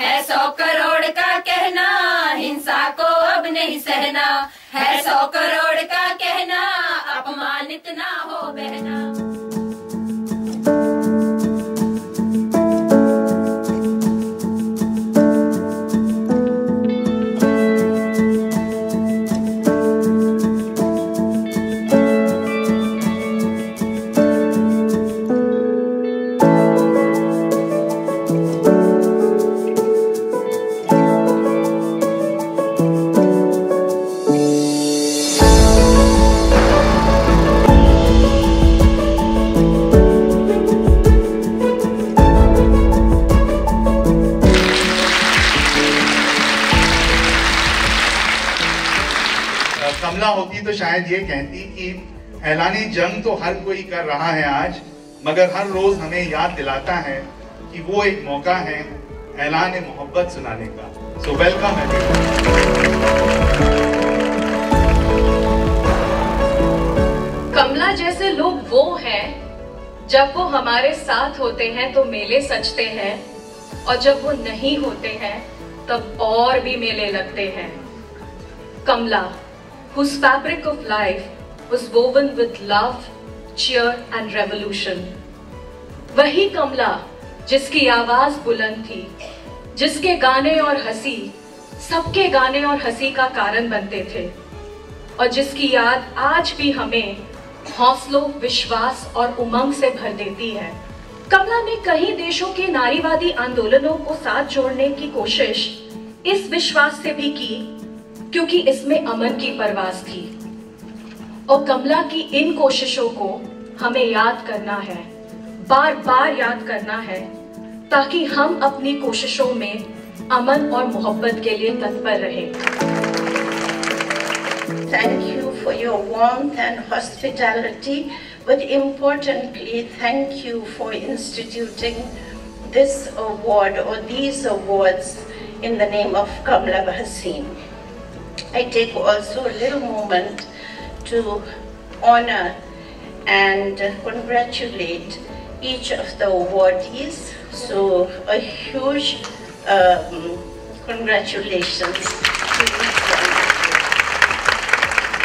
है 100 करोड़ का कहना, हिंसा को अब नहीं सहना, है 100 करोड़ का कहना, अपमानित ना हो बहना। कमला होती तो शायद ये कहती कि ऐलानी जंग तो हर कोई कर रहा है आज, मगर हर रोज हमें याद दिलाता है कि वो एक मौका है ऐलान मोहब्बत सुनाने का। सो वेलकम कमला जैसे लोग वो हैं जब वो हमारे साथ होते हैं तो मेले सजते हैं, और जब वो नहीं होते हैं तब और भी मेले लगते हैं। कमला, whose fabric of life was woven with love, cheer and revolution. वही कमला जिसकी आवाज बुलंद थी, जिसके गाने और हंसी सबके गाने और हंसी का कारण बनते थे, और जिसकी याद आज भी हमें हौसलों, विश्वास और उमंग से भर देती है। कमला ने कई देशों के नारीवादी आंदोलनों को साथ जोड़ने की कोशिश इस विश्वास से भी की क्योंकि इसमें अमन की परवास थी, और कमला की इन कोशिशों को हमें याद करना है, बार बार याद करना है, ताकि हम अपनी कोशिशों में अमन और मोहब्बत के लिए तत्पर रहें। Thank you for your warmth and hospitality, but importantly, thank you for instituting this award or these awards in the name of Kamla Bhasin. I take also a little moment to honor and congratulate each of the awardees. So a huge congratulations to each one.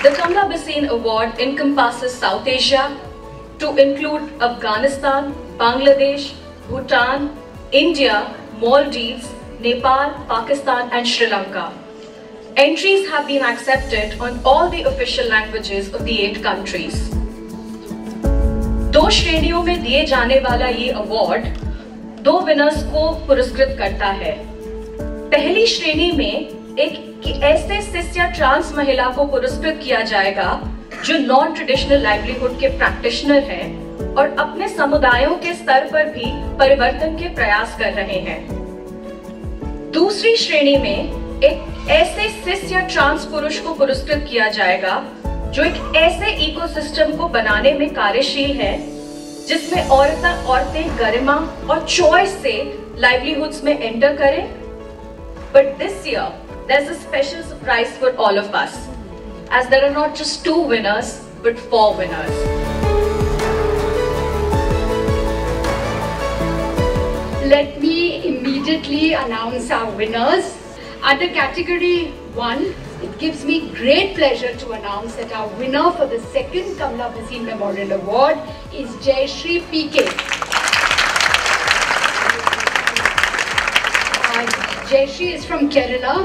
The Kamla Bhasin Award encompasses South Asia to include Afghanistan, Bangladesh, Bhutan, India, Maldives, Nepal, Pakistan and Sri Lanka. Entries have been accepted on all the official languages of the 8 countries. 2 श्रेणियों में दिए जाने वाला ये award 2 winners को पुरस्कृत करता है। पहली श्रेणी में एक ऐसे सिस या ट्रांस महिला को पुरस्कृत किया जाएगा जो नॉन ट्रेडिशनल लाइवलीहुड के प्रैक्टिशनर हैं और अपने समुदायों के स्तर पर भी परिवर्तन के प्रयास कर रहे हैं। दूसरी श्रेणी में एक ऐसे सिस या ट्रांस पुरुष को पुरस्कृत किया जाएगा जो एक ऐसे इकोसिस्टम को बनाने में कार्यशील है जिसमें औरतें गरिमा और चॉइस से लाइवलीहुड्स में एंटर करें। But this year there's a special surprise for all of us, as there are not just 2 winners but 4 winners. Let me immediately announce our winners. Under category 1, it gives me great pleasure to announce that our winner for the 2nd Kamla Bhasin Memorial Award is Jayashree PK. Jayashree is from Kerala.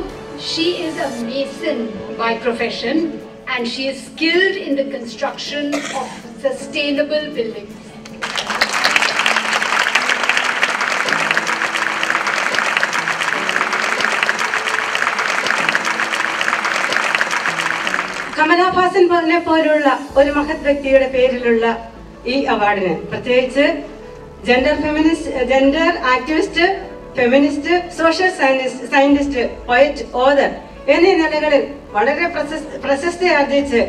She is a mason by profession and she is skilled in the construction of sustainable buildings. Kamala Haasan പോലുള്ള ഒരു മഹത് വ്യക്തിയുടെ പേരിലുള്ള ഈ അവാർഡിന് പ്രത്യേകിച്ച് gender activist, feminist, social scientist, poet, author എന്നീ നിലകളിൽ വളരെ പ്രശസ്തി ആർജിച്ച്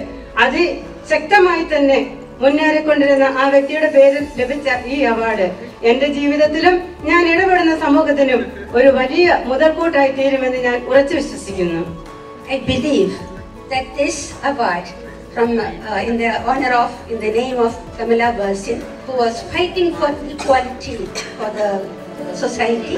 അതിശക്തമായി തന്നെ മുന്നേറിക്കൊണ്ടിരുന്ന ആ വ്യക്തിയുടെ പേരിൽ ലഭിച്ച ഈ അവാർഡ് എന്റെ ജീവിതത്തിലും ഞാൻ ഇടപെടുന്ന സമൂഹത്തിനും ഒരു വലിയ മുതൽക്കൂട്ടായി തീരുമെന്ന് ഞാൻ ഉറച്ചു വിശ്വസിക്കുന്നു. I believe that this award in the name of Kamla Bhasin, who was fighting for equality for the society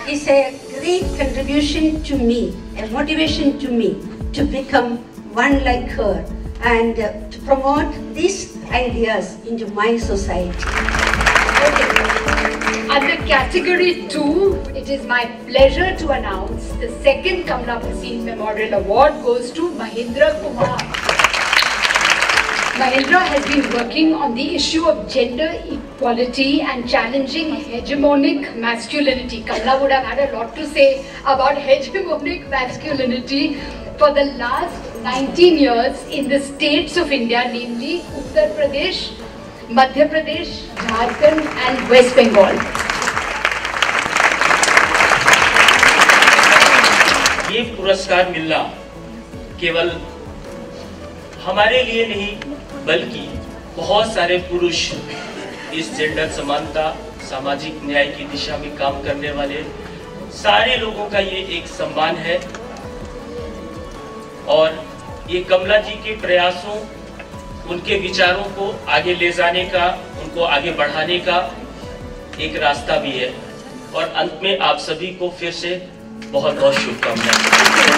is a great contribution to me, a motivation to me to become one like her and to promote these ideas into my society. Under category 2, it is my pleasure to announce the second Kamla Bhasin Memorial Award goes to Mahindra Kumar. Mahindra has been working on the issue of gender equality and challenging hegemonic masculinity. Kamla would have had a lot to say about hegemonic masculinity for the last 19 years in the states of India, namely Uttar Pradesh, Madhya Pradesh, Jharkhand and West Bengal. ये पुरस्कार मिलना केवल हमारे लिए नहीं बल्कि बहुत सारे पुरुष इस जेंडर समानता सामाजिक न्याय की दिशा में काम करने वाले सारे लोगों का ये एक सम्मान है और ये कमला जी के प्रयासों उनके विचारों को आगे ले जाने का उनको आगे बढ़ाने का एक रास्ता भी है और अंत में आप सभी को फिर से बहुत-बहुत शुभकामनाएं।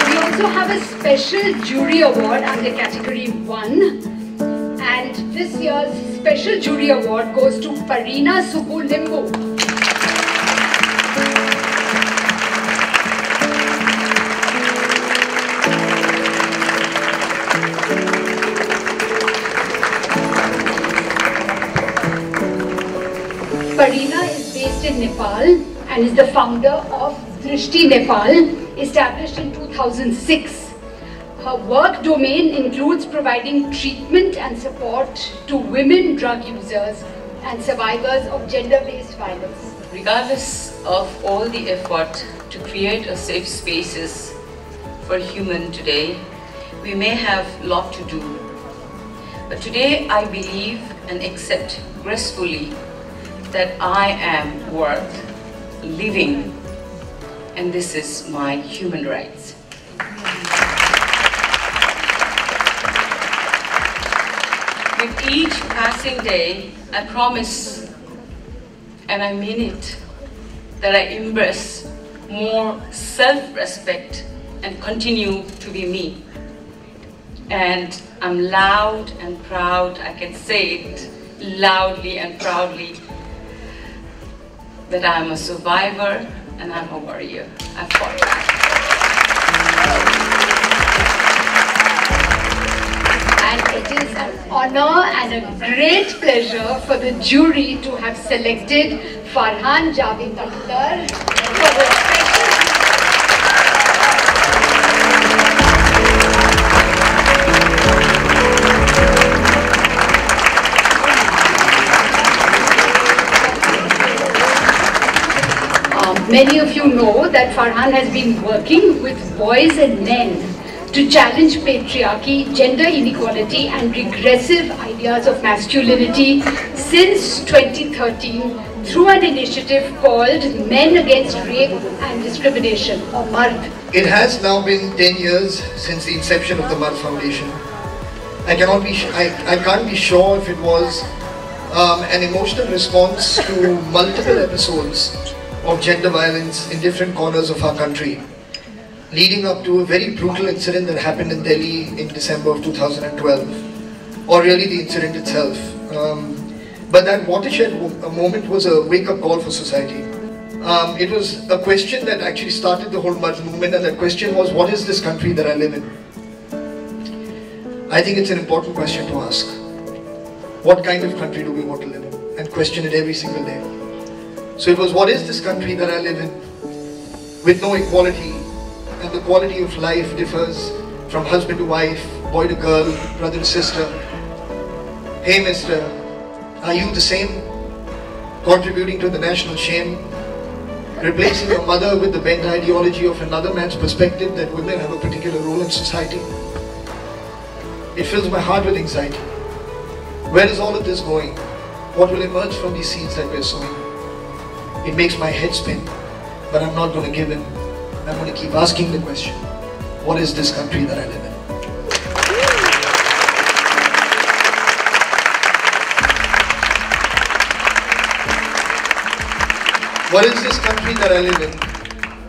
We also have a special jury award under category 1 and this year's special jury award goes to Parina Subbu Limbu. Parina is based in Nepal and is the founder of Drishti Nepal, established in 2006. Her work domain includes providing treatment and support to women drug users and survivors of gender-based violence. Regardless of all the effort to create a safe spaces for human today, we may have a lot to do. But today I believe and accept gracefully that I am worth living, and this is my human rights. With each passing day, I promise, and I mean it, that I embrace more self-respect and continue to be me. And I'm loud and proud, I can say it loudly and proudly, that I'm a survivor and I'm a warrior. I fought back. And it is an honor and a great pleasure for the jury to have selected Farhan Javed Akhtar for the special. Many of you know that Farhan has been working with boys and men to challenge patriarchy, gender inequality and regressive ideas of masculinity since 2013 through an initiative called Men Against Rape and Discrimination, or MARD. It has now been 10 years since the inception of the MARD Foundation. I can't be sure if it was an emotional response to multiple episodes of gender violence in different corners of our country, leading up to a very brutal incident that happened in Delhi in December of 2012, or really the incident itself. But that watershed moment was a wake-up call for society. It was a question that actually started the whole MARD movement, and that question was, what is this country that I live in? I think it's an important question to ask. What kind of country do we want to live in? And question it every single day. So it was, what is this country that I live in with no equality, and the quality of life differs from husband to wife, boy to girl, brother to sister. Hey mister, are you the same? Contributing to the national shame, replacing your mother with the bent ideology of another man's perspective that women have a particular role in society. It fills my heart with anxiety. Where is all of this going? What will emerge from these seeds that we're sowing? It makes my head spin, but I'm not going to give in. I'm going to keep asking the question, what is this country that I live in? What is this country that I live in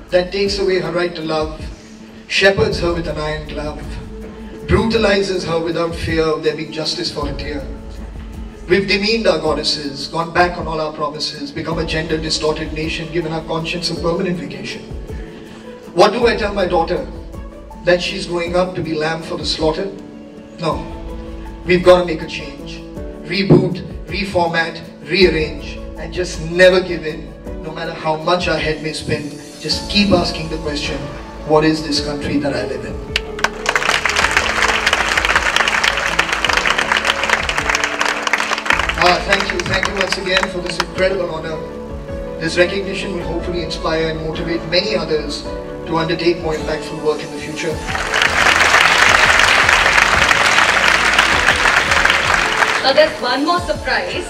that takes away her right to love, shepherds her with an iron glove, brutalizes her without fear of there being justice for a tear? We've demeaned our goddesses, gone back on all our promises, become a gender-distorted nation, given our conscience a permanent vacation. What do I tell my daughter? That she's growing up to be lamb for the slaughter? No. We've got to make a change. Reboot, reformat, rearrange, and just never give in, no matter how much our head may spin. Just keep asking the question, what is this country that I live in? Thank you once again for this incredible honor. This recognition will hopefully inspire and motivate many others to undertake more impactful work in the future. Now there's one more surprise.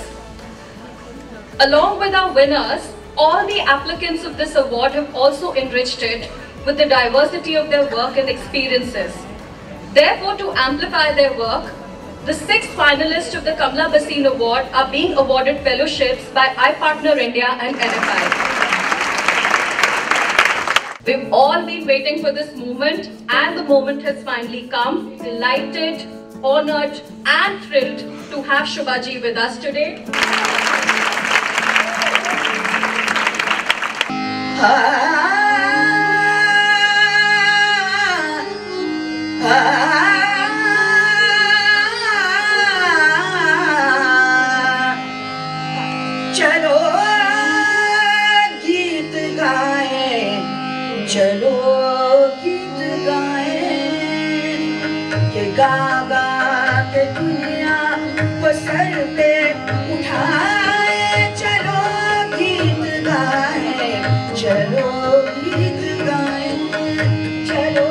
Along with our winners, all the applicants of this award have also enriched it with the diversity of their work and experiences. Therefore, to amplify their work, the 6 finalists of the Kamla Bhasin Award are being awarded fellowships by iPartner India and NFI. We've all been waiting for this moment, and the moment has finally come. Delighted, honored and thrilled to have Shubhaji with us today. चलो गीत गाएं, चलो गीत गाएं, के गा गा के दुनिया को सर पे उठाए। चलो गीत गाएं, चलो गीत गाएं, चलो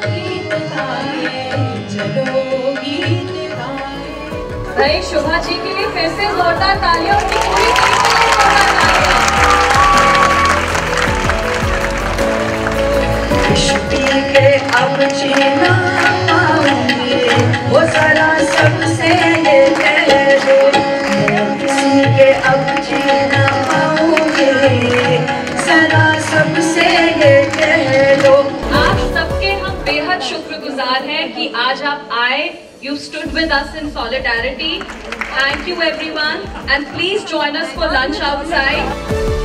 गीत गाएं, चलो गीत गाएं। भाई शोभा जी के लिए फिर से जोरदार तालियों की पूरी के अब जीना पाऊंगी, वो जरा सबसे ये कह दो, किसी के अब जीना पाऊंगी, जरा सबसे ये कह दो। आप सबके हम बेहद शुक्रगुजार हैं कि आज आप आए. You stood with us in solidarity. Thank you everyone, and please join us for lunch outside.